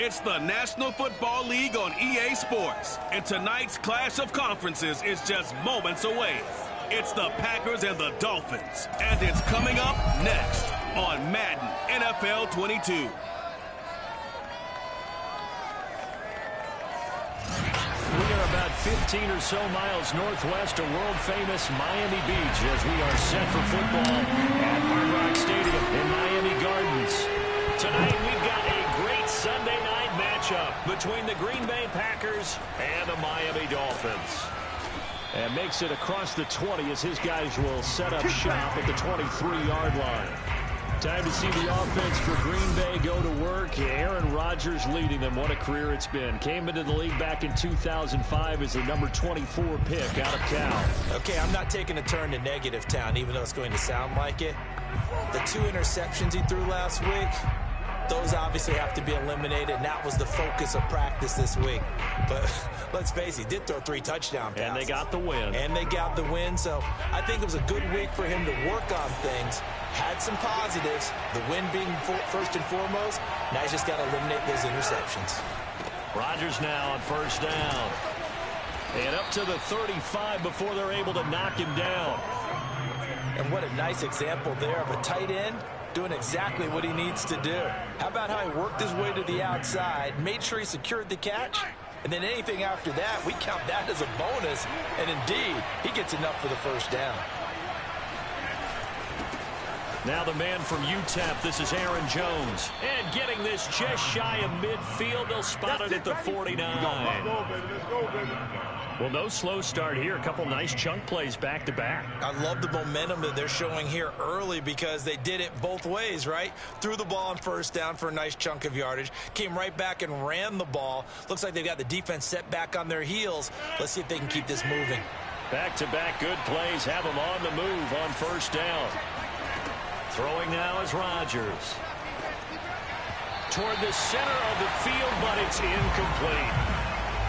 It's the National Football League on EA Sports, and tonight's clash of conferences is just moments away. It's the Packers and the Dolphins, and it's coming up next on Madden NFL 22. We are about 15 or so miles northwest of world-famous Miami Beach as we are set for football at Hard Rock Stadium in Miami Gardens. Tonight we've got a great Sunday night matchup between the Green Bay Packers and the Miami Dolphins. And makes it across the 20 as his guys will set up shop at the 23-yard line. Time to see the offense for Green Bay go to work. Aaron Rodgers leading them. What a career it's been. Came into the league back in 2005 as the number 24 pick out of Cal. Okay, I'm not taking a turn to negative town, even though it's going to sound like it. The 2 interceptions he threw last week, those obviously have to be eliminated, and that was the focus of practice this week. But let's face it, he did throw 3 touchdown passes. And they got the win. So I think it was a good week for him to work on things. Had some positives, the win being first and foremost. Now he's just got to eliminate those interceptions. Rodgers now on first down. And up to the 35 before they're able to knock him down. And what a nice example there of a tight end doing exactly what he needs to do. How about how he worked his way to the outside, made sure he secured the catch, and then anything after that, we count that as a bonus. And indeed, he gets enough for the first down. Now the man from UTEP, this is Aaron Jones. And getting this just shy of midfield, they'll spot it at the 49. Well, no slow start here. A couple nice chunk plays back-to-back. I love the momentum that they're showing here early because they did it both ways, right? Threw the ball on first down for a nice chunk of yardage. Came right back and ran the ball. Looks like they've got the defense set back on their heels. Let's see if they can keep this moving. Back-to-back good plays have them on the move on first down. Throwing now is Rodgers. Toward the center of the field, but it's incomplete.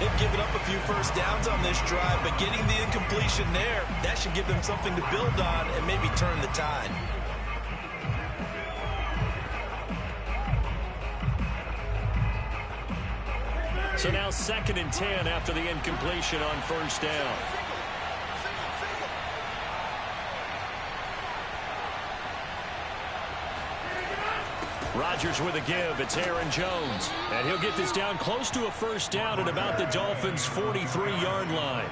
They've given up a few first downs on this drive, but getting the incompletion there, that should give them something to build on and maybe turn the tide. So now 2nd and 10 after the incompletion on first down. Rodgers with a give. It's Aaron Jones. And he'll get this down close to a first down at about the Dolphins' 43-yard line.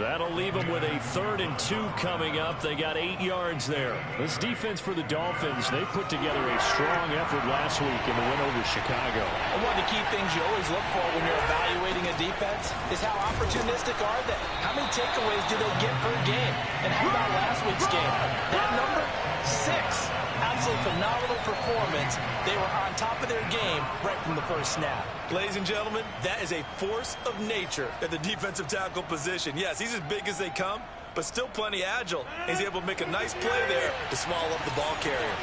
That'll leave them with a 3rd and 2 coming up. They got 8 yards there. This defense for the Dolphins, they put together a strong effort last week in the win over Chicago. And one of the key things you always look for when you're evaluating a defense is how opportunistic are they? How many takeaways do they get per game? And how about last week's game? That number? 6. Absolutely phenomenal performance. They were on top of their game right from the first snap. Ladies and gentlemen, that is a force of nature at the defensive tackle position. Yes, he's as big as they come, but still plenty agile. He's able to make a nice play there to swallow up the ball carrier.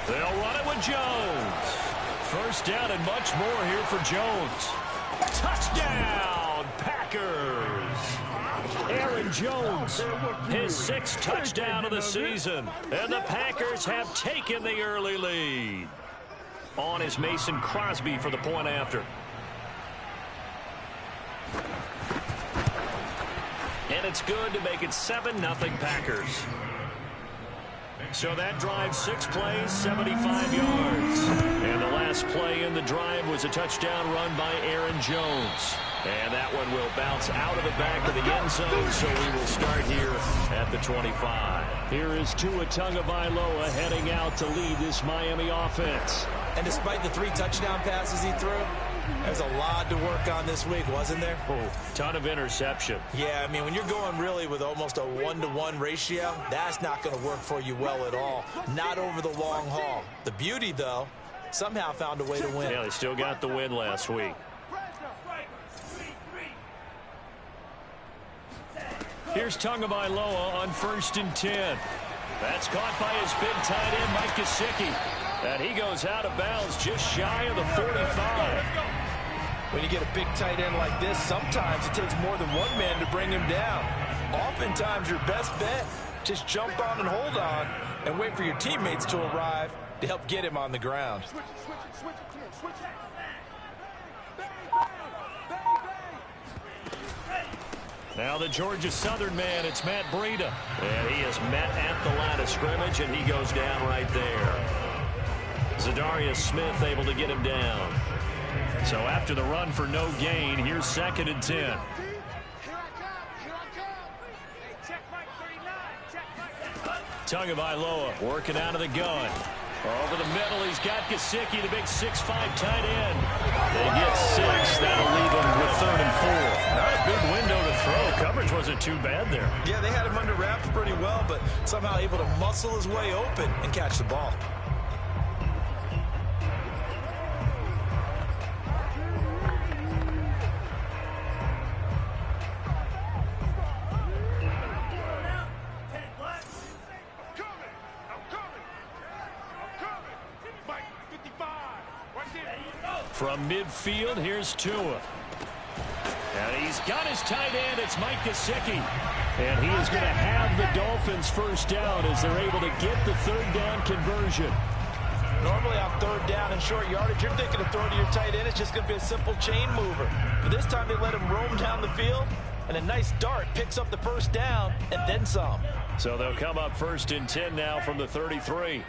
They'll run it with Jones. First down and much more here for Jones. Touchdown, Packers! Aaron Jones, his 6th touchdown of the season. And the Packers have taken the early lead. On is Mason Crosby for the point after. And it's good to make it 7-0 Packers. So that drive, 6 plays, 75 yards. And the last play in the drive was a touchdown run by Aaron Jones. And that one will bounce out of the back of the end zone, so we will start here at the 25. Here is Tua Tagovailoa heading out to lead this Miami offense. And despite the 3 touchdown passes he threw, there's a lot to work on this week, wasn't there? Oh, ton of interception. Yeah, I mean, when you're going really with almost a 1-to-1 ratio, that's not going to work for you well at all. Not over the long haul. The beauty, though, somehow found a way to win. Yeah, they still got the win last week. Here's Tagovailoa on 1st and 10. That's caught by his big tight end, Mike Gesicki. And he goes out of bounds just shy of the 45. When you get a big tight end like this, sometimes it takes more than one man to bring him down. Oftentimes, your best bet Just jump on and hold on and wait for your teammates to arrive to help get him on the ground. Now the Georgia Southern man, it's Matt Breida. And he is met at the line of scrimmage, and he goes down right there. Zadarius Smith able to get him down. So after the run for no gain, here's 2nd and 10. Tagovailoa working out of the gun. Over the middle, he's got Gesicki, the big 6'5" tight end. They get 6. That'll leave him with 3rd and 4. Not a big window to throw. Coverage wasn't too bad there. Yeah, they had him under wraps pretty well, but somehow able to muscle his way open and catch the ball. From midfield, here's Tua. And he's got his tight end. It's Mike Gesicki. And he is going to have the Dolphins first down as they're able to get the 3rd down conversion. Normally on 3rd down and short yardage, you're thinking of throwing to your tight end. It's just going to be a simple chain mover. But this time they let him roam down the field, and a nice dart picks up the first down and then some. So they'll come up 1st and 10 now from the 33.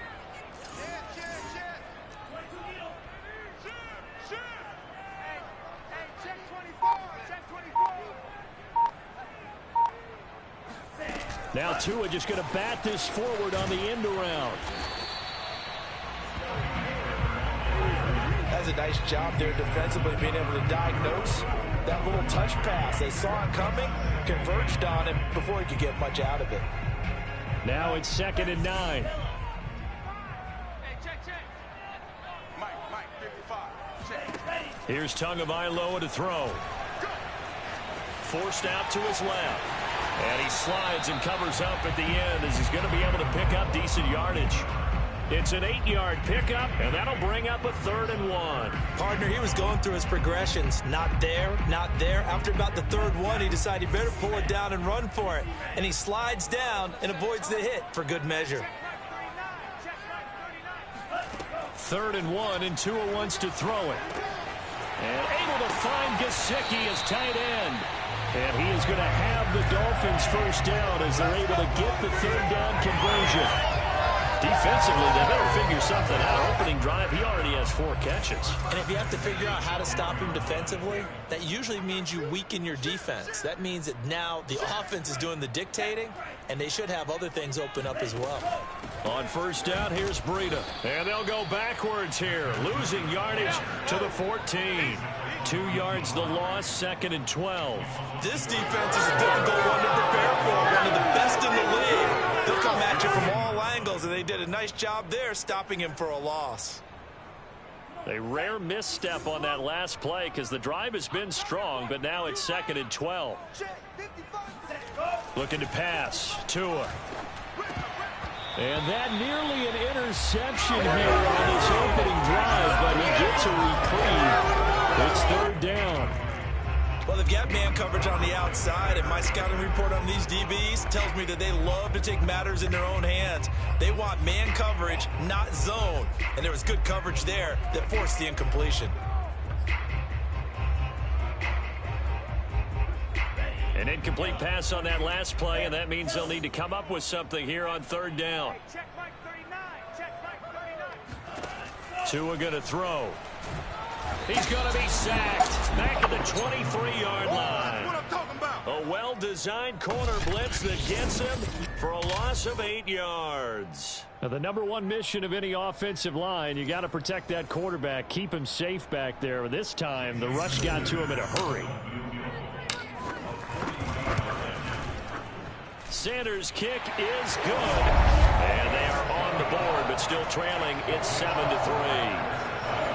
Now Tua just going to bat this forward on the end around. That's a nice job there defensively, being able to diagnose that little touch pass. They saw it coming, converged on him before he could get much out of it. Now it's 2nd and 9. Here's Tagovailoa to throw. Forced out to his left. And he slides and covers up at the end as he's going to be able to pick up decent yardage. It's an 8-yard pickup, and that'll bring up a 3rd and 1. Partner, he was going through his progressions. Not there, not there. After about the 3rd one, he decided he better pull it down and run for it. And he slides down and avoids the hit for good measure. 3rd and 1, and Tua wants to throw it. And able to find Gesicki as tight end. And he is going to have the Dolphins first down as they're able to get the 3rd down conversion. Defensively, they better figure something out. Opening drive, he already has 4 catches. And if you have to figure out how to stop him defensively, that usually means you weaken your defense. That means that now the offense is doing the dictating, and they should have other things open up as well. On 1st down, here's Breida. And they'll go backwards here, losing yardage to the 14. 2 yards the loss, 2nd and 12. This defense is a difficult one to prepare for, one of the best in the league. They'll come at you from all angles, and they did a nice job there stopping him for a loss. A rare misstep on that last play because the drive has been strong, but now it's 2nd and 12. Looking to pass. Tua. And that nearly an interception here on this opening drive, but he gets a reprieve. It's 3rd down. Well, they've got man coverage on the outside, and my scouting report on these DBs tells me that they love to take matters in their own hands. They want man coverage, not zone. And there was good coverage there that forced the incompletion. An incomplete pass on that last play, and that means they'll need to come up with something here on 3rd down. Tua going to throw. He's going to be sacked back at the 23-yard line. What I'm talking about. A well-designed corner blitz that gets him for a loss of 8 yards. Now, the #1 mission of any offensive line, you got to protect that quarterback, keep him safe back there. This time, the rush got to him in a hurry. Sanders' kick is good. And they are on the board, but still trailing. It's 7-3.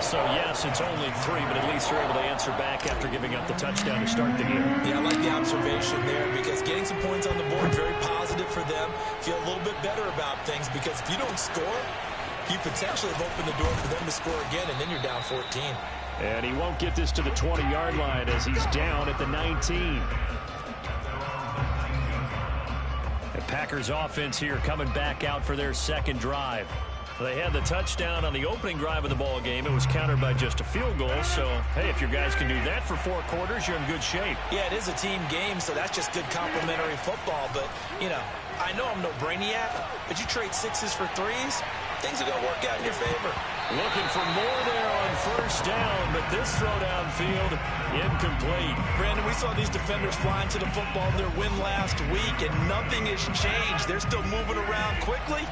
So, yes, it's only 3, but at least they're able to answer back after giving up the touchdown to start the game. Yeah, I like the observation there because getting some points on the board, very positive for them. Feel a little bit better about things because if you don't score, you potentially have opened the door for them to score again, and then you're down 14. And he won't get this to the 20-yard line as he's down at the 19. A Packers offense here coming back out for their second drive. They had the touchdown on the opening drive of the ball game. It was countered by just a field goal. So, hey, if your guys can do that for 4 quarters, you're in good shape. Yeah, it is a team game, so that's just good complimentary football. But, you know, I know I'm no brainiac, but you trade 6s for 3s, things are going to work out in your favor. Looking for more there on first down, but this throw downfield incomplete. Brandon, we saw these defenders flying to the football in their win last week, and nothing has changed. They're still moving around quickly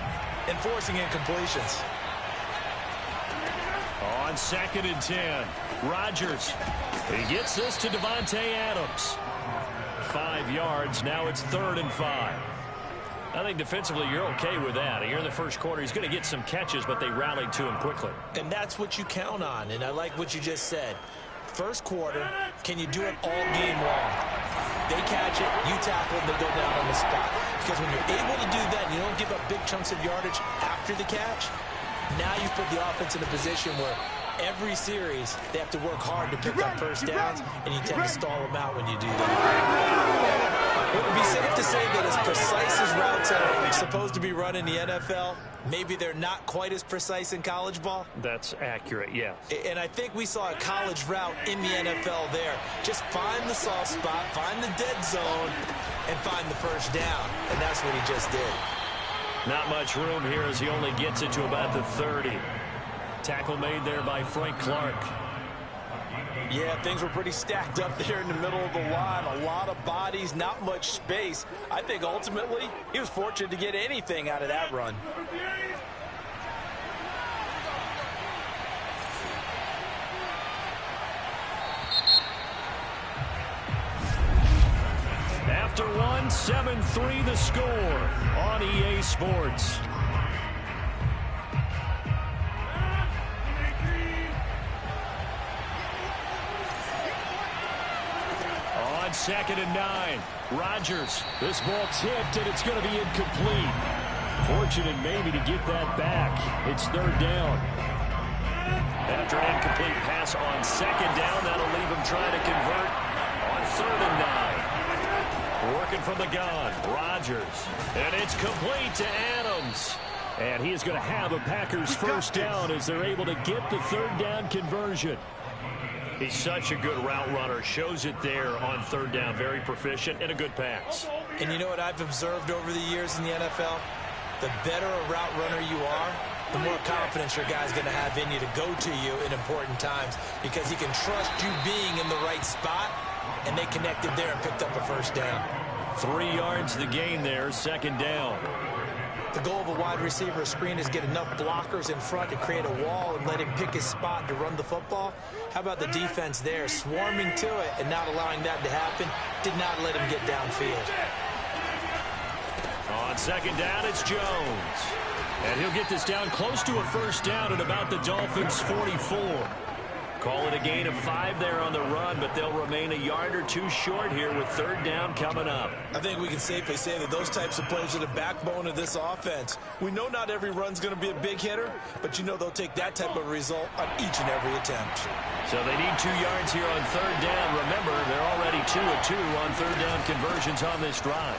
and forcing incompletions. On 2nd and 10, Rodgers. He gets this to Davante Adams. 5 yards. Now it's 3rd and 5. I think defensively you're okay with that. Here in the first quarter, he's going to get some catches, but they rallied to him quickly. And that's what you count on, and I like what you just said. First quarter, can you do it all game long? They catch it, you tackle, and they go down on the spot. Because when you're able to do that, and you don't give up big chunks of yardage after the catch, now you put the offense in a position where every series they have to work hard to pick up first downs, and you tend to stall them out when you do that. It would be safe to say that as precise as routes are supposed to be run in the NFL, maybe they're not quite as precise in college ball. That's accurate, yes. And I think we saw a college route in the NFL there. Just find the soft spot, find the dead zone, and find the first down. And that's what he just did. Not much room here as he only gets it to about the 30. Tackle made there by Frank Clark. Yeah, things were pretty stacked up there in the middle of the line. A lot of bodies, not much space. I think ultimately he was fortunate to get anything out of that run. After 1, 7-3 the score on EA Sports. On 2nd and 9, Rodgers. This ball tipped, and it's going to be incomplete. Fortunate maybe to get that back. It's 3rd down. After an incomplete pass on 2nd down, that'll leave him trying to convert on 3rd and 9. Working from the gun, Rodgers. And it's complete to Adams. And he is going to have a Packers first down as they're able to get the 3rd down conversion. He's such a good route runner. Shows it there on 3rd down. Very proficient and a good pass. And you know what I've observed over the years in the NFL? The better a route runner you are, the more confidence your guy's going to have in you to go to you in important times because he can trust you being in the right spot, and they connected there and picked up a first down. 3 yards the gain there, 2nd down. The goal of a wide receiver screen is get enough blockers in front to create a wall and let him pick his spot to run the football. How about the defense there, swarming to it and not allowing that to happen? Did not let him get downfield. On 2nd down, it's Jones. And he'll get this down close to a first down at about the Dolphins' 44. Call it a gain of 5 there on the run, but they'll remain a yard or 2 short here with 3rd down coming up. I think we can safely say that those types of plays are the backbone of this offense. We know not every run's going to be a big hitter, but you know they'll take that type of result on each and every attempt. So they need 2 yards here on 3rd down. Remember, they're already 2 of 2 on 3rd down conversions on this drive.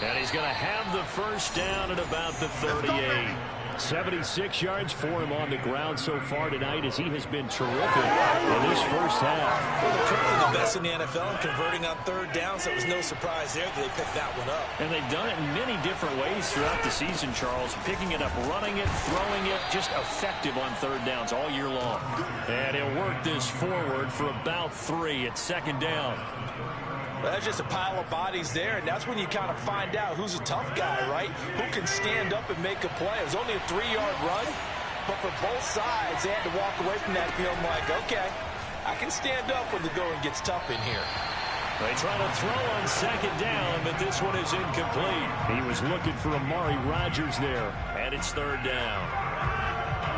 And he's going to have the first down at about the 38. 76 yards for him on the ground so far tonight as he has been terrific in this first half. Well, they're currently the best in the NFL in converting on 3rd down, so it was no surprise there that they picked that one up. And they've done it in many different ways throughout the season, Charles. Picking it up, running it, throwing it, just effective on 3rd downs all year long. And he'll work this forward for about 3 at 2nd down. Well, that's just a pile of bodies there, and that's when you kind of find out who's a tough guy, right? Who can stand up and make a play. It was only a 3-yard run, but for both sides, they had to walk away from that feeling like, okay, I can stand up when the going gets tough in here. They try to throw on 2nd down, but this one is incomplete. He was looking for Amari Rodgers there, and it's 3rd down.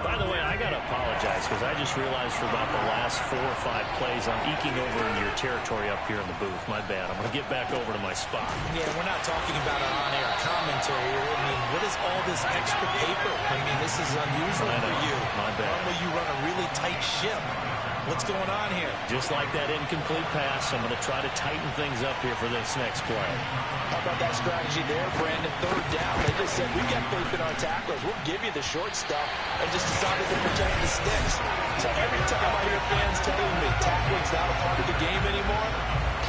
By the way, I got to apologize because I just realized for about the last 4 or 5 plays, I'm eking over in your territory up here in the booth. My bad. I'm going to get back over to my spot. Yeah, we're not talking about an on-air commentary. I mean, what is all this extra paper? I mean, this is unusual for you. My bad. Normally you run a really tight ship. What's going on here? Just like that incomplete pass, I'm going to try to tighten things up here for this next play. How about that strategy there, Brandon? Third down. They just said, we got faith in our tacklers. We'll give you the short stuff, and just decided to protect the sticks. So every time I hear fans telling me tackling's not a part of the game anymore,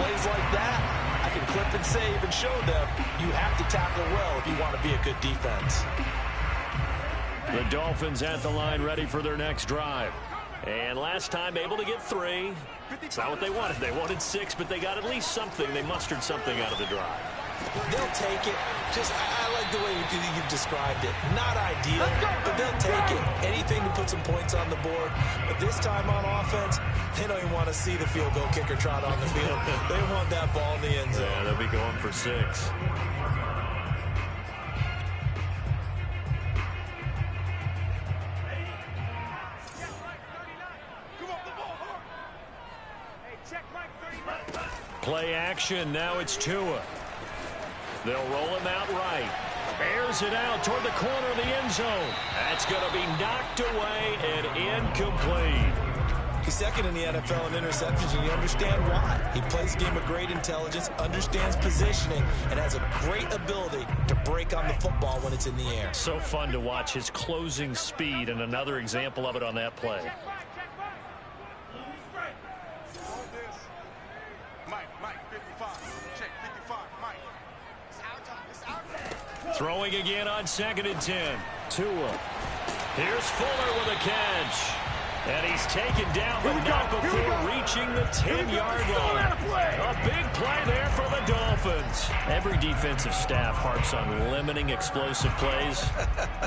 plays like that, I can clip and save and show them you have to tackle well if you want to be a good defense. The Dolphins at the line, ready for their next drive. And last time, able to get 3. It's not what they wanted. They wanted 6, but they got at least something. They mustered something out of the drive. They'll take it. I like the way you've described it. Not ideal, but they'll take it. Anything to put some points on the board. But this time on offense, they don't even want to see the field goal kicker trot on the field. They want that ball in the end zone. Yeah, they'll be going for 6. Play action. Now it's Tua. They'll roll him out right. Airs it out toward the corner of the end zone. That's going to be knocked away and incomplete. He's second in the NFL in interceptions, and you understand why. He plays a game of great intelligence, understands positioning, and has a great ability to break on the football when it's in the air. So fun to watch his closing speed, and another example of it on that play. Throwing again on 2nd and 10. Tua. Here's Fuller with a catch. And he's taken down, but not before reaching the 10-yard line. A big play there for the Dolphins. Every defensive staff harps on limiting explosive plays.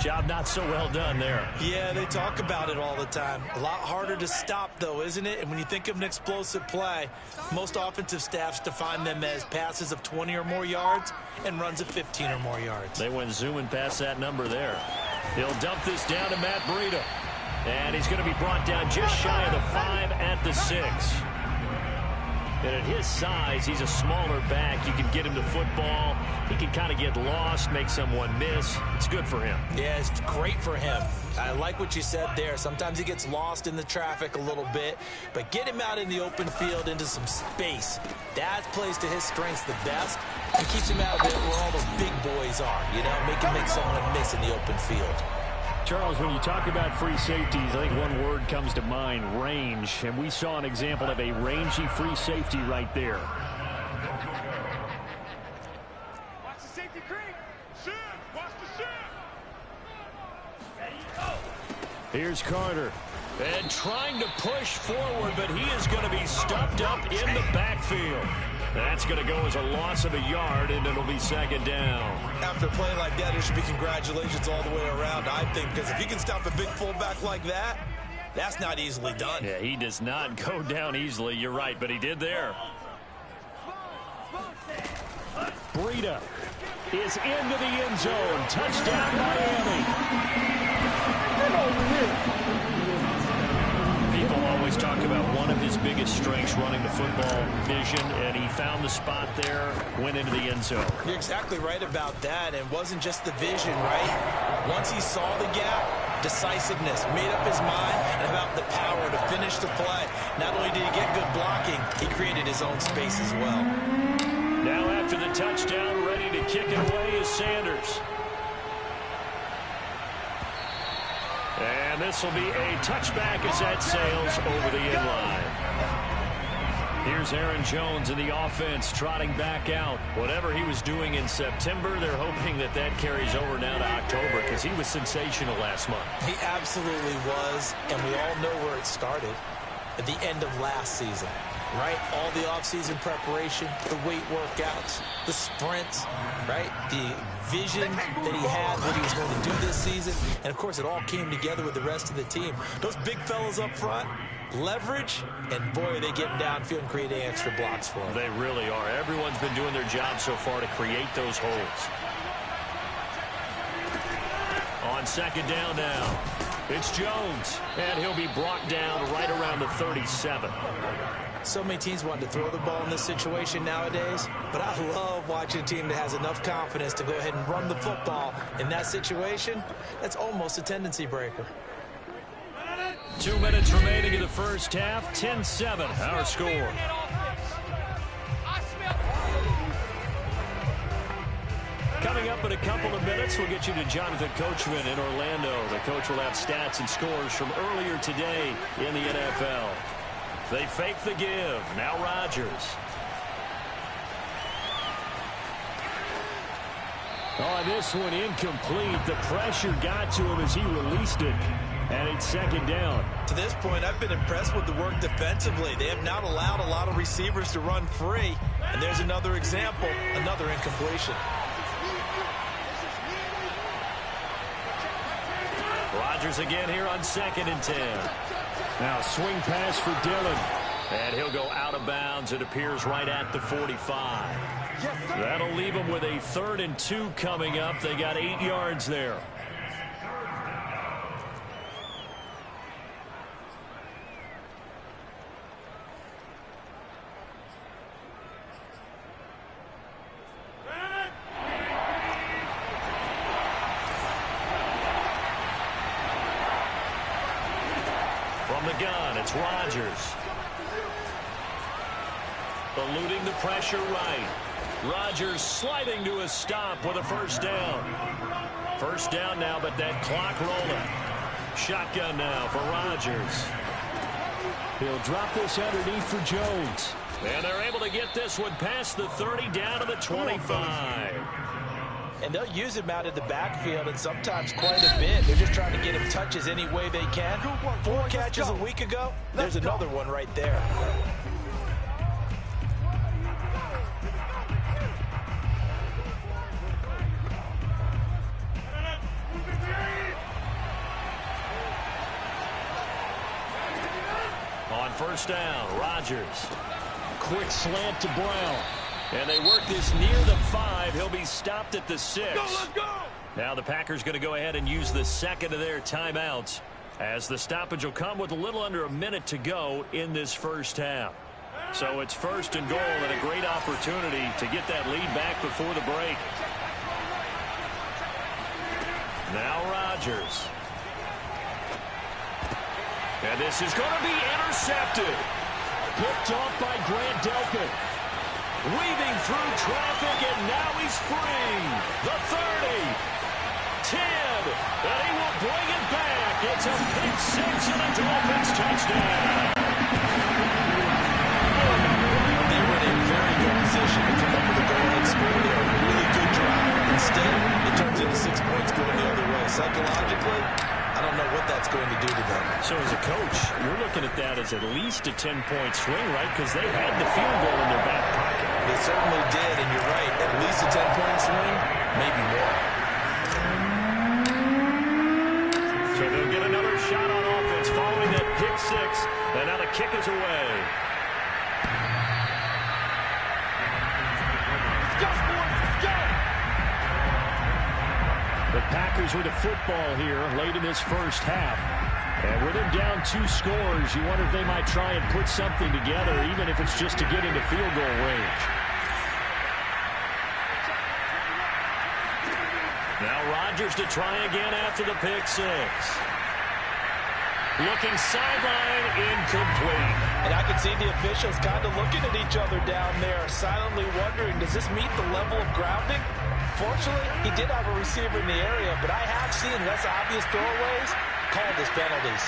Job not so well done there. Yeah, they talk about it all the time. A lot harder to stop, though, isn't it? And when you think of an explosive play, most offensive staffs define them as passes of 20 or more yards and runs of 15 or more yards. They went zooming past that number there. He'll dump this down to Matt Breida. And he's going to be brought down just shy of the 5 at the 6. And at his size, he's a smaller back. You can get him to football. He can kind of get lost, make someone miss. It's good for him. Yeah, it's great for him. I like what you said there. Sometimes he gets lost in the traffic a little bit, but get him out in the open field into some space. That plays to his strengths the best and keeps him out there where all the big boys are, you know, make someone miss in the open field. Charles, when you talk about free safeties, I think one word comes to mind, range. And we saw an example of a rangy free safety right there. Watch the safety creep. Shoot. Watch the shoot. Here's Carter. And trying to push forward, but he is going to be stuffed up in the backfield. That's going to go as a loss of a yard, and it'll be 2nd down. After playing like that, there should be congratulations all the way around, I think, because if you can stop a big fullback like that, that's not easily done. Yeah, he does not go down easily. You're right, but he did there. Breida is into the end zone. Touchdown, Miami. People always talk about one of his biggest strengths, running the football, vision, and he found the spot there, went into the end zone. You're exactly right about that. It wasn't just the vision, right? Once he saw the gap, decisiveness, made up his mind, and about the power to finish the play. Not only did he get good blocking, he created his own space as well. Now after the touchdown, ready to kick it away is Sanders. And this will be a touchback as that sails over the inline. Here's Aaron Jones in the offense trotting back out. Whatever he was doing in September, they're hoping that that carries over now to October because he was sensational last month. He absolutely was, and we all know where it started. At the end of last season, right? All the offseason preparation, the weight workouts, the sprints, right? The vision that he had, what he was going to do this season. And, of course, it all came together with the rest of the team. Those big fellas up front, leverage, and, boy, are they getting downfield and creating extra blocks for him. They really are. Everyone's been doing their job so far to create those holes. On 2nd down now, it's Jones, and he'll be brought down right around the 37. So many teams want to throw the ball in this situation nowadays, but I love watching a team that has enough confidence to go ahead and run the football in that situation. That's almost a tendency breaker. 2 minutes remaining in the first half. 10-7, our score. Coming up in a couple of minutes, we'll get you to Jonathan Coachman in Orlando. The coach will have stats and scores from earlier today in the NFL. They fake the give. Now Rodgers. Oh, this one incomplete. The pressure got to him as he released it. And it's second down. To this point, I've been impressed with the work defensively. They have not allowed a lot of receivers to run free. And there's another example, another incompletion. Rodgers again here on 2nd and 10. Now swing pass for Dillon. And he'll go out of bounds. It appears right at the 45. That'll leave them with a 3rd and 2 coming up. They got 8 yards there. From the gun, it's Rodgers. Eluding the pressure right. Rodgers sliding to a stop with a first down. First down now, but that clock rolling. Shotgun now for Rodgers. He'll drop this underneath for Jones. And they're able to get this one past the 30 down to the 25. And they'll use him out of the backfield, and sometimes quite a bit. They're just trying to get him touches any way they can. 4 catches a week ago. There's another one right there. On first down, Rodgers. Quick slant to Brown. And they work this near the 5. He'll be stopped at the 6. Let's go! Now the Packers going to go ahead and use the second of their timeouts, as the stoppage will come with a little under a minute to go in this first half. So it's 1st and goal and a great opportunity to get that lead back before the break. Now Rodgers. And this is going to be intercepted. Picked off by Grant Delpit. Weaving through traffic, and now he's free. The 30. 10. And he will bring it back. It's a pick 6 and a Dolphins touchdown. They were in a very good position to come up with a goal-line score there. A really good drive. Instead, it turns into 6 points going the other way. Psychologically, I don't know what that's going to do to them. So as a coach, you're looking at that as at least a 10-point swing, right? Because they had the field goal in their back pocket. They certainly did, and you're right. At least a 10-point swing, maybe more. So they'll get another shot on offense following that pick 6. And now the kick is away. Let's go, boys! Let's go! The Packers with a football here late in this first half. And with them down 2 scores, you wonder if they might try and put something together, even if it's just to get into field goal range. Now Rodgers to try again after the pick 6. Looking sideline, incomplete. And I can see the officials kind of looking at each other down there, silently wondering, does this meet the level of grounding? Fortunately, he did have a receiver in the area, but I have seen less obvious throwaways called as penalties.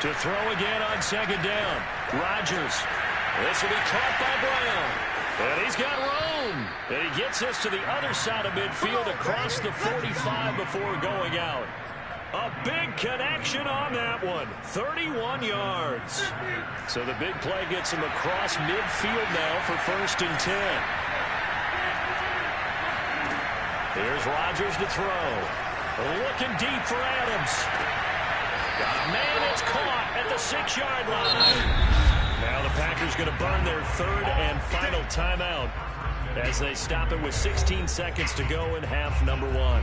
To throw again on 2nd down. Rodgers. This will be caught by Brown. And he's got room. And he gets us to the other side of midfield across the 45 before going out. A big connection on that one. 31 yards. So the big play gets him across midfield now for 1st and 10. Here's Rodgers to throw. Looking deep for Adams. Got a man that's caught at the 6-yard line. Now the Packers going to burn their 3rd and final timeout as they stop it with 16 seconds to go in half number 1.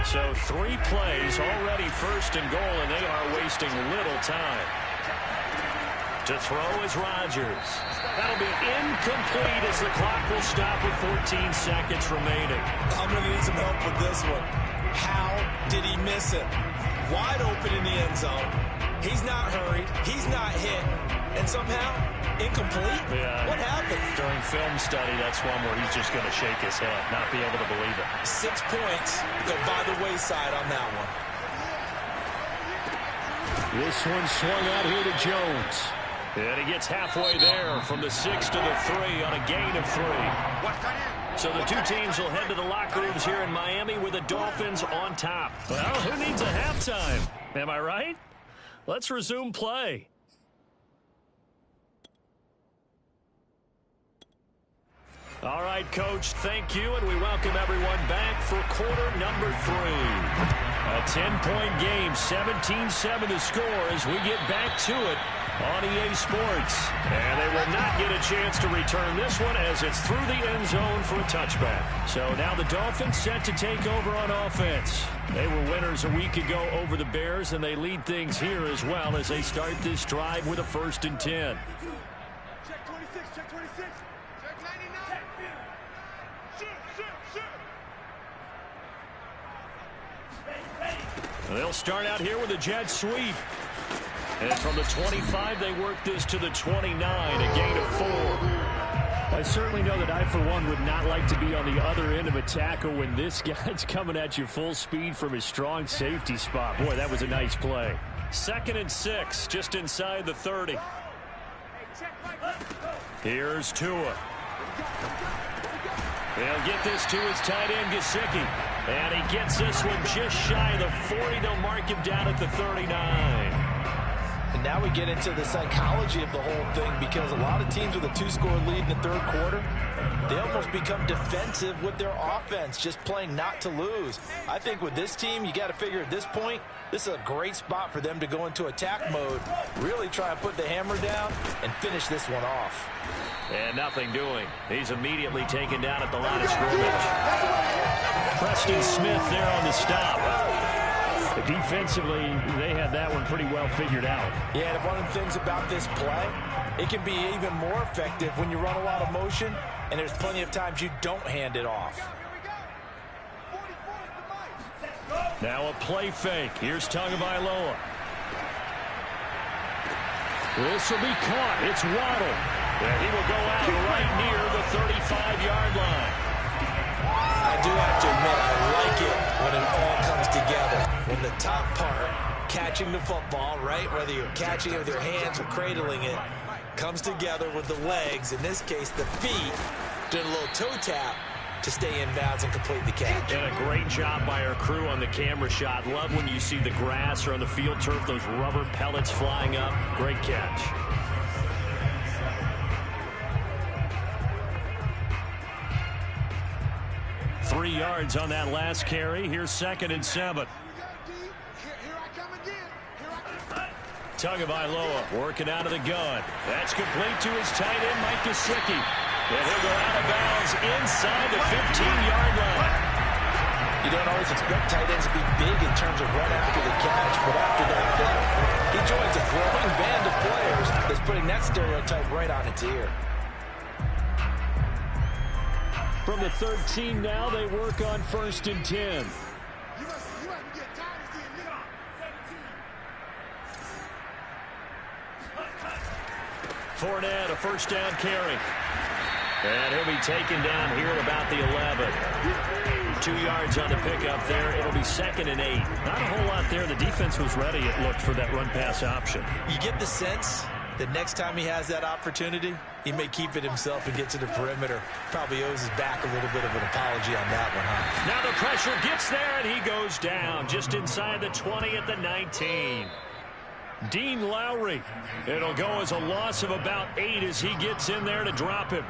So 3 plays already 1st and goal, and they are wasting little time. To throw is Rodgers. That'll be incomplete as the clock will stop with 14 seconds remaining. I'm going to need some help with this one. How did he miss it? Wide open in the end zone. He's not hurried. He's not hit. And somehow, incomplete? Yeah. What happened? During film study, that's one where he's just going to shake his head, not be able to believe it. 6 points go by the wayside on that one. This one swung out here to Jones. And he gets halfway there from the 6 to the 3 on a gain of 3. So the two teams will head to the locker rooms here in Miami with the Dolphins on top. Well, who needs a halftime? Am I right? Let's resume play. All right, Coach, thank you, and we welcome everyone back for quarter number 3. A 10-point game, 17-7 the score as we get back to it on EA Sports. And they will not get a chance to return this one as it's through the end zone for a touchback. So now the Dolphins set to take over on offense. They were winners a week ago over the Bears, and they lead things here as well as they start this drive with a 1st and 10. Check 26, check 26. Check 99. They'll start out here with a jet sweep. And from the 25, they work this to the 29, a gain of 4. I certainly know that I, for one, would not like to be on the other end of a tackle when this guy's coming at you full speed from his strong safety spot. Boy, that was a nice play. 2nd and 6, just inside the 30. Here's Tua. They'll get this to his tight end, Gesicki. And he gets this one just shy of the 40. They'll mark him down at the 39. And now we get into the psychology of the whole thing because a lot of teams with a 2-score lead in the 3rd quarter, they almost become defensive with their offense, just playing not to lose. I think with this team, you got to figure at this point, this is a great spot for them to go into attack mode, really try and put the hammer down and finish this one off. And nothing doing. He's immediately taken down at the line of scrimmage. Preston Smith there on the stop. Defensively, they had that one pretty well figured out. Yeah, and one of the things about this play, it can be even more effective when you run a lot of motion, and there's plenty of times you don't hand it off. Now a play fake. Here's Tagovailoa. This will be caught. It's Waddle. And he will go out right near the 35-yard line. I do have to admit, I like it when it all comes together. When the top part, catching the football, right, whether you're catching it with your hands or cradling it, comes together with the legs, in this case the feet, doing a little toe tap to stay in bounds and complete the catch. And a great job by our crew on the camera shot. Love when you see the grass or on the field turf, those rubber pellets flying up. Great catch. Three yards on that last carry. Here's 2nd and 7. Tagovailoa working out of the gun. That's complete to his tight end, Mike Gesicki. And he'll go out of bounds inside the 15-yard line. You don't always expect tight ends to be big in terms of run after the catch, but after that play, he joins a growing band of players that's putting that stereotype right on its ear. From the 13 now, they work on 1st and 10. Fournette, a 1st down carry. And he'll be taken down here at about the 11. 2 yards on the pickup there. It'll be 2nd and 8. Not a whole lot there. The defense was ready, it looked, for that run-pass option. You get the sense that next time he has that opportunity, he may keep it himself and get to the perimeter. Probably owes his back a little bit of an apology on that one, huh? Now the pressure gets there, and he goes down just inside the 20 at the 19. Dean Lowry. It'll go as a loss of about 8 as he gets in there to drop him.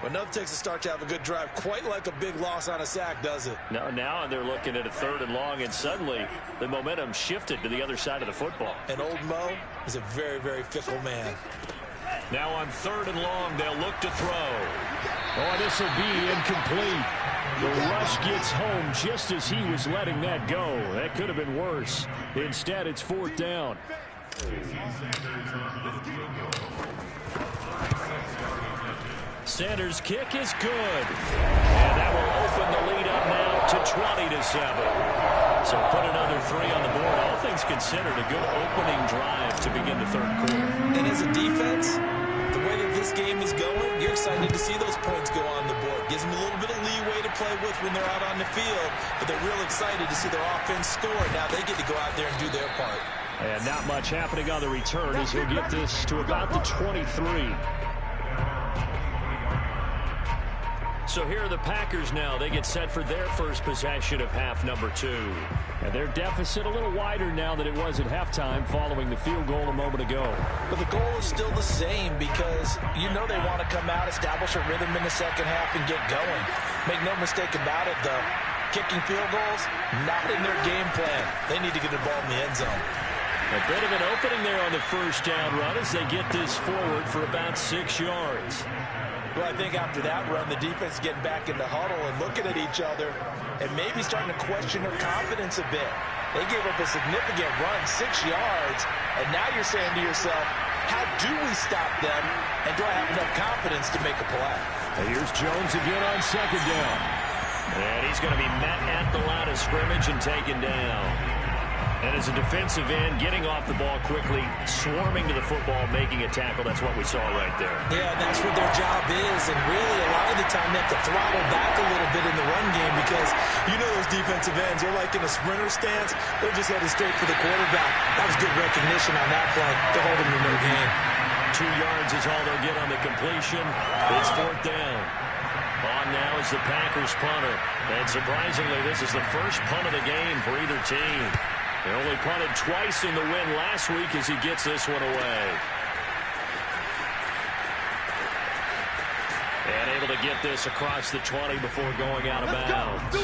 Well, nothing takes a start to have a good drive quite like a big loss on a sack, does it? No, now they're looking at a 3rd and long, and suddenly the momentum shifted to the other side of the football. And old Mo is a very, very fickle man. Now on 3rd and long, they'll look to throw. Oh, this will be incomplete. The rush gets home just as he was letting that go. That could have been worse. Instead, it's 4th down. Sanders' kick is good. And that will open the lead up now to 20-7. So put another 3 on the board. All things considered, a good opening drive to begin the third quarter. And as a defense, the way that this game is going, you're excited to see those points go on the board. Gives them a little bit of leeway to play with when they're out on the field, but they're real excited to see their offense score. Now they get to go out there and do their part. And not much happening on the return as he'll get this to about the 23. So here are the Packers now. They get set for their first possession of half number 2. And their deficit a little wider now than it was at halftime following the field goal a moment ago. But the goal is still the same because you know they want to come out, establish a rhythm in the second half, and get going. Make no mistake about it, though. Kicking field goals, not in their game plan. They need to get the ball in the end zone. A bit of an opening there on the first down run as they get this forward for about 6 yards. Well, I think after that run, the defense getting back in the huddle and looking at each other and maybe starting to question their confidence a bit. They gave up a significant run, 6 yards, and now you're saying to yourself, how do we stop them, and do I have enough confidence to make a play? And here's Jones again on second down. And he's going to be met at the line of scrimmage and taken down. And as a defensive end, getting off the ball quickly, swarming to the football, making a tackle, that's what we saw right there. Yeah, that's what their job is, and really a lot of the time they have to throttle back a little bit in the run game because you know those defensive ends, they're like in a sprinter stance, they're just headed straight for the quarterback. That was good recognition on that play to hold them to no gain. 2 yards is all they'll get on the completion. It's fourth down. On now is the Packers punter. And surprisingly, this is the first punt of the game for either team. They only punted twice in the win last week as he gets this one away. And able to get this across the 20 before going out of bounds.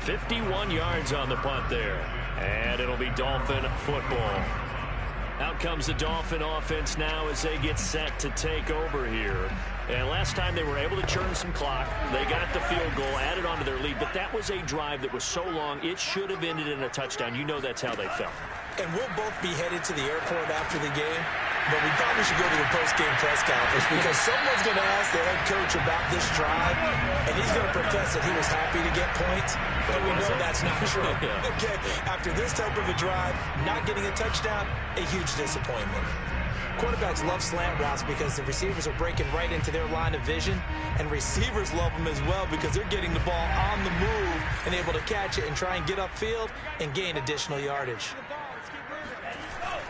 51 yards on the punt there. And it'll be Dolphin football. Out comes the Dolphin offense now as they get set to take over here. And last time they were able to churn some clock. They got the field goal, added on to their lead, but that was a drive that was so long, it should have ended in a touchdown. You know that's how they felt. And we'll both be headed to the airport after the game, but we probably should go to the post-game press conference because someone's going to ask the head coach about this drive, and he's going to profess that he was happy to get points, but we know that's not true. Okay, after this type of a drive, not getting a touchdown, a huge disappointment. Quarterbacks love slant routes because the receivers are breaking right into their line of vision, and receivers love them as well because they're getting the ball on the move and able to catch it and try and get upfield and gain additional yardage.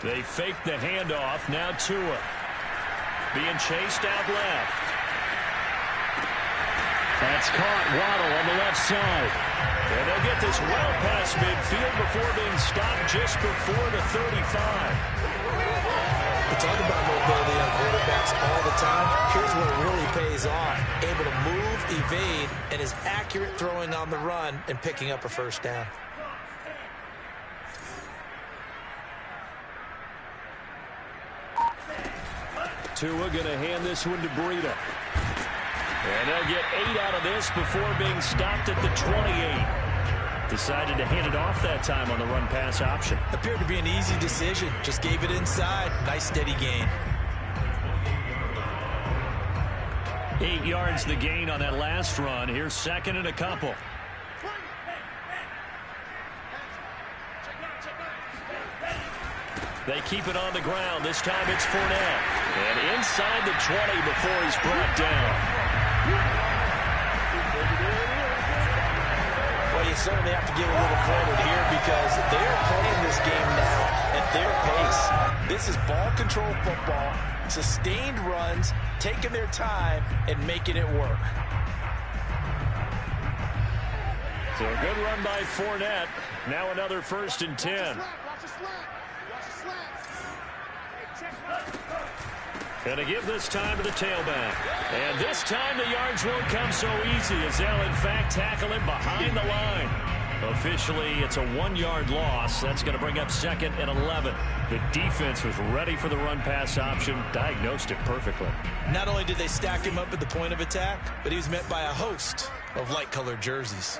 They fake the handoff. Now Tua being chased out left. That's caught. Waddle on the left side. And they'll get this well past midfield before being stopped just before the 35. We talk about mobility on quarterbacks all the time. Here's where it really pays off. Able to move, evade, and is accurate throwing on the run and picking up a first down. Tua going to hand this one to Breida. And they'll get 8 out of this before being stopped at the 28. Decided to hand it off that time on the run-pass option. Appeared to be an easy decision. Just gave it inside. Nice, steady gain. 8 yards the gain on that last run. Here's second and a couple. They keep it on the ground. This time it's Fournette. And inside the 20 before he's brought down. Well, you certainly have to give a little credit here because they're playing this game now at their pace. This is ball control football, sustained runs, taking their time, and making it work. So a good run by Fournette. Now another 1st and 10. Going to give this time to the tailback. And this time the yards won't come so easy as they'll, in fact, tackle him behind the line. Officially, it's a 1-yard loss. That's going to bring up 2nd and 11. The defense was ready for the run-pass option, diagnosed it perfectly. Not only did they stack him up at the point of attack, but he was met by a host of light-colored jerseys.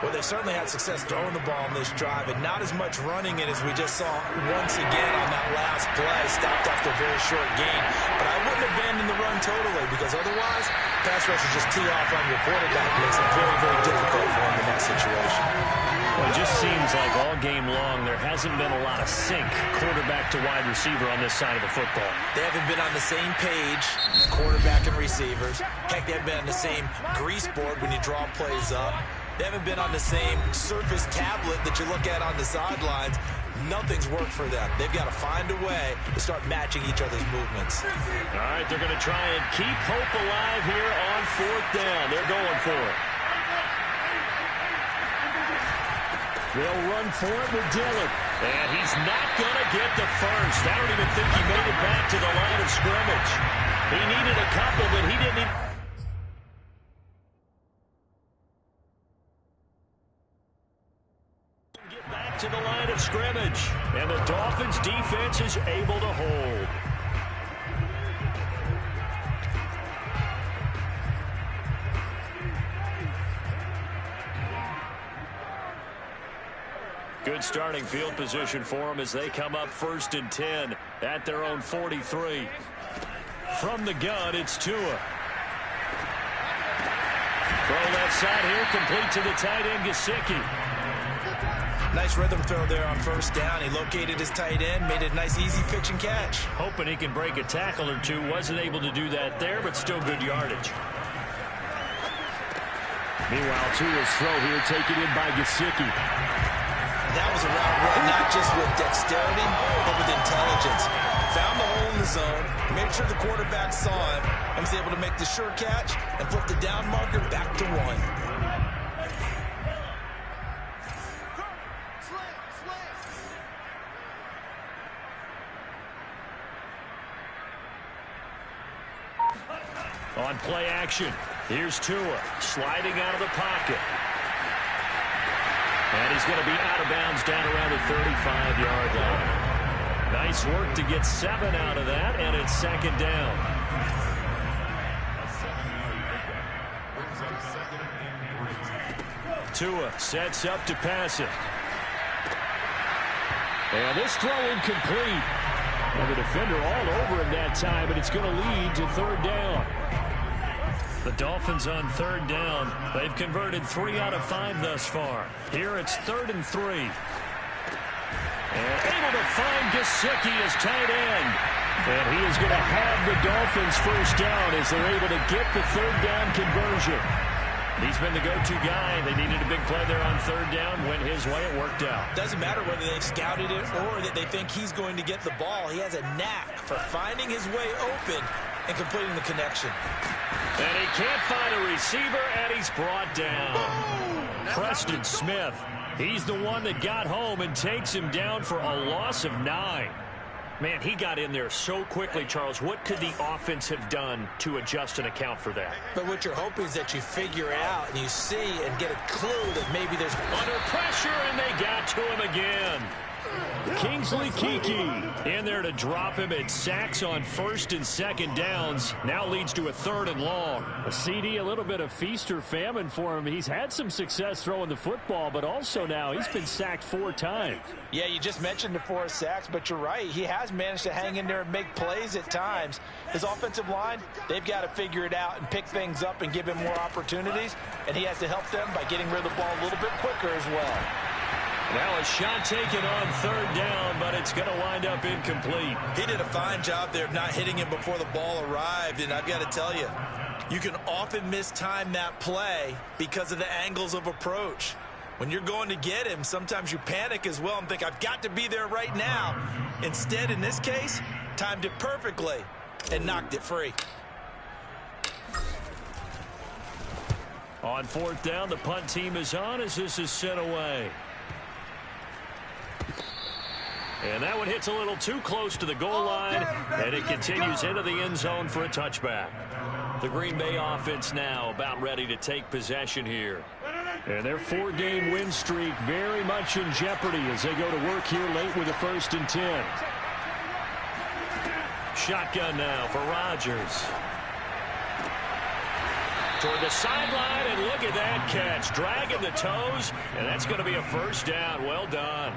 Well, they certainly had success throwing the ball on this drive, and not as much running it as we just saw once again on that last play, stopped after a very short gain. But I wouldn't abandon the run totally, because otherwise, pass rushers just tee off on your quarterback. It makes it very, very difficult for him in that situation. Well, it just seems like all game long there hasn't been a lot of sync quarterback to wide receiver on this side of the football. They haven't been on the same page, quarterback and receivers. Heck, they haven't been on the same grease board when you draw plays up. They haven't been on the same surface tablet that you look at on the sidelines. Nothing's worked for them. They've got to find a way to start matching each other's movements. All right, they're going to try and keep hope alive here on 4th down. They're going for it. They'll run for it with Dillon. And he's not going to get the first. I don't even think he made it back to the line of scrimmage. He needed a couple, but he didn't even... to the line of scrimmage, and the Dolphins defense is able to hold. Good starting field position for them as they come up 1st and 10 at their own 43. From the gun, it's Tua. Throw left side here, complete to the tight end, Gesicki. Nice rhythm throw there on 1st down. He located his tight end, made a nice easy pitch and catch. Hoping he can break a tackle or two. Wasn't able to do that there, but still good yardage. Meanwhile, Tua's throw here taken in by Gesicki. That was a route run, not just with dexterity, but with intelligence. Found the hole in the zone, made sure the quarterback saw him, and was able to make the sure catch and put the down marker back to 1. On play action, here's Tua sliding out of the pocket. And he's going to be out of bounds down around the 35-yard line. Nice work to get 7 out of that, and it's 2nd down. Tua sets up to pass it. And this throw incomplete. And the defender all over him that time, but it's going to lead to 3rd down. The Dolphins on 3rd down. They've converted 3 out of 5 thus far. Here it's 3rd and 3. And able to find Gesicki as tight end. And he is going to have the Dolphins 1st down as they're able to get the 3rd down conversion. He's been the go-to guy. They needed a big play there on 3rd down. Went his way. It worked out. Doesn't matter whether they've scouted it or that they think he's going to get the ball. He has a knack for finding his way open and completing the connection. And he can't find a receiver, and he's brought down. Preston Smith. He's the one that got home and takes him down for a loss of 9. Man, he got in there so quickly, Charles. What could the offense have done to adjust and account for that? But what you're hoping is that you figure out and you see and get a clue that maybe there's... Under pressure, and they got to him again. Kingsley Keke in there to drop him. It sacks on 1st and 2nd downs. Now leads to a 3rd and long. A CD, a little bit of feast or famine for him. He's had some success throwing the football, but also now he's been sacked 4 times. Yeah, you just mentioned the 4 sacks, but you're right. He has managed to hang in there and make plays at times. His offensive line, they've got to figure it out and pick things up and give him more opportunities, and he has to help them by getting rid of the ball a little bit quicker as well. Now a shot taken on 3rd down, but it's going to wind up incomplete. He did a fine job there of not hitting him before the ball arrived, and I've got to tell you, you can often mistime that play because of the angles of approach. When you're going to get him, sometimes you panic as well and think, I've got to be there right now. Instead, in this case, timed it perfectly and knocked it free. On 4th down, the punt team is on as this is sent away. And that one hits a little too close to the goal line, and it continues into the end zone for a touchback. The Green Bay offense now about ready to take possession here. And their 4-game win streak very much in jeopardy as they go to work here late with a 1st and 10. Shotgun now for Rodgers. toward the sideline, and look at that catch. Dragging the toes, and that's going to be a first down. Well done.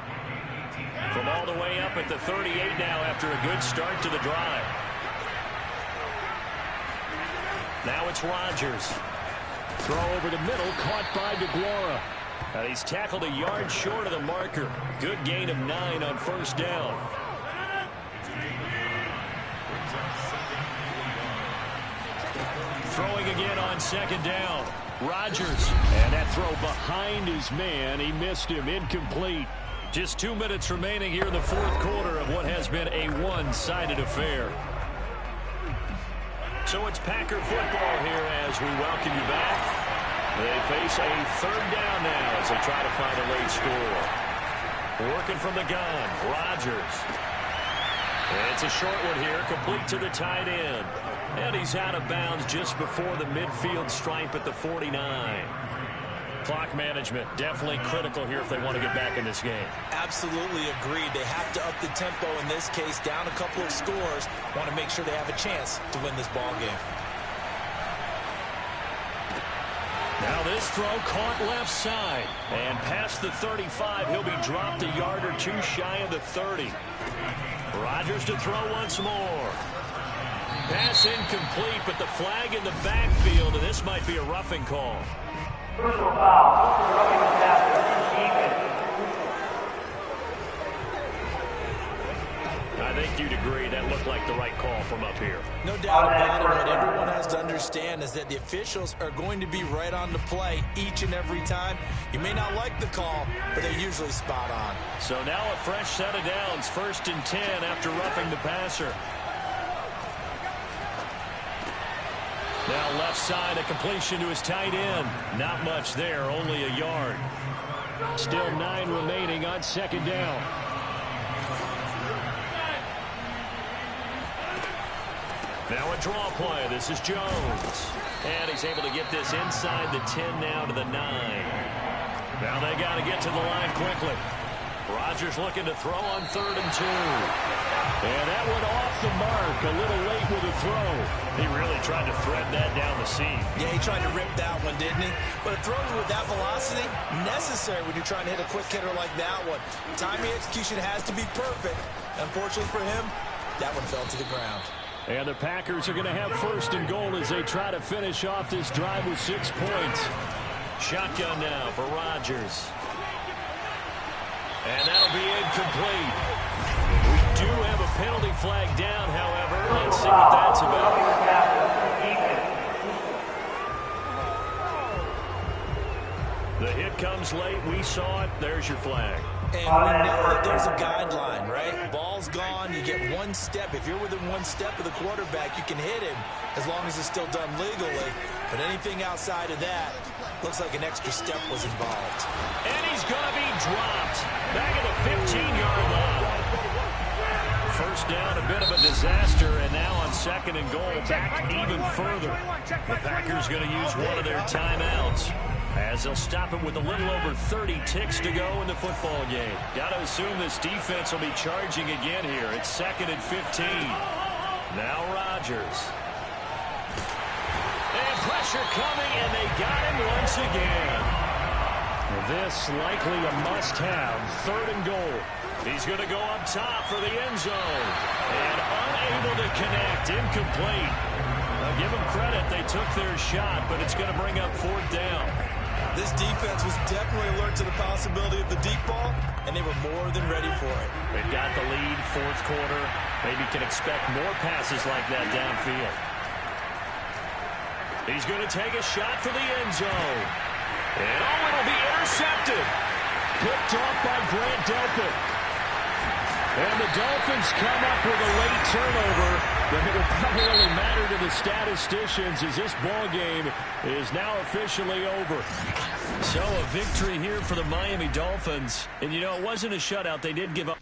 From all the way up at the 38 now after a good start to the drive. Now it's Rodgers. Throw over the middle, caught by DeGuara. And he's tackled a yard short of the marker. Good gain of 9 on first down. Throwing again on second down. Rodgers. And that throw behind his man. He missed him. Incomplete. Just 2 minutes remaining here in the fourth quarter of what has been a one-sided affair. So it's Packer football here as we welcome you back. They face a third down now as they try to find a late score. Working from the gun, Rodgers. And it's a short one here, complete to the tight end. And he's out of bounds just before the midfield stripe at the 49. Clock management, definitely critical here if they want to get back in this game. Absolutely agreed. They have to up the tempo in this case, down a couple of scores. Want to make sure they have a chance to win this ball game. Now this throw caught left side. And past the 35, he'll be dropped a yard or two shy of the 30. Rodgers to throw once more. Pass incomplete, but the flag in the backfield, and this might be a roughing call. Personal foul. Roughing the passer. I think you'd agree that looked like the right call from up here. No doubt about it. What everyone has to understand is that the officials are going to be right on the play each and every time. You may not like the call, but they're usually spot on. So now a fresh set of downs, 1st and 10 after roughing the passer. Now left side, a completion to his tight end. Not much there, only a yard. Still 9 remaining on second down. Now a draw play. This is Jones. And he's able to get this inside the 10 now to the 9. Now they got to get to the line quickly. Rodgers looking to throw on 3rd and 2. And that went off the mark. A little late with a throw. He really tried to thread that down the seam. Yeah, he tried to rip that one, didn't he? But a throw with that velocity, necessary when you're trying to hit a quick hitter like that one. Timing execution has to be perfect. Unfortunately for him, that one fell to the ground. And the Packers are going to have 1st and goal as they try to finish off this drive with 6 points. Shotgun now for Rodgers. And that'll be incomplete. We do have a penalty flag down, however. Let's see what that's about. The hit comes late. We saw it. There's your flag. And we know that there's a guideline, right? Ball's gone. You get 1 step. If you're within 1 step of the quarterback, you can hit him as long as it's still done legally. But anything outside of that, looks like an extra step was involved. And he's going to be dropped. Back at the 15-yard line. First down, a bit of a disaster, and now on 2nd and goal, back even further. The Packers going to use one of their timeouts as they'll stop it with a little over 30 ticks to go in the football game. Got to assume this defense will be charging again here. It's 2nd and 15. Now Rodgers. And pressure coming, and they got him once again. This likely a must-have, 3rd and goal. He's going to go up top for the end zone. And unable to connect, incomplete. Now give them credit, they took their shot, but it's going to bring up 4th down. This defense was definitely alert to the possibility of the deep ball, and they were more than ready for it. They've got the lead, 4th quarter. Maybe can expect more passes like that downfield. He's going to take a shot for the end zone. And it'll be intercepted. Picked off by Grant Delpit. And the Dolphins come up with a late turnover that will probably only matter to the statisticians as this ball game is now officially over. So a victory here for the Miami Dolphins. And, you know, it wasn't a shutout. They did give up.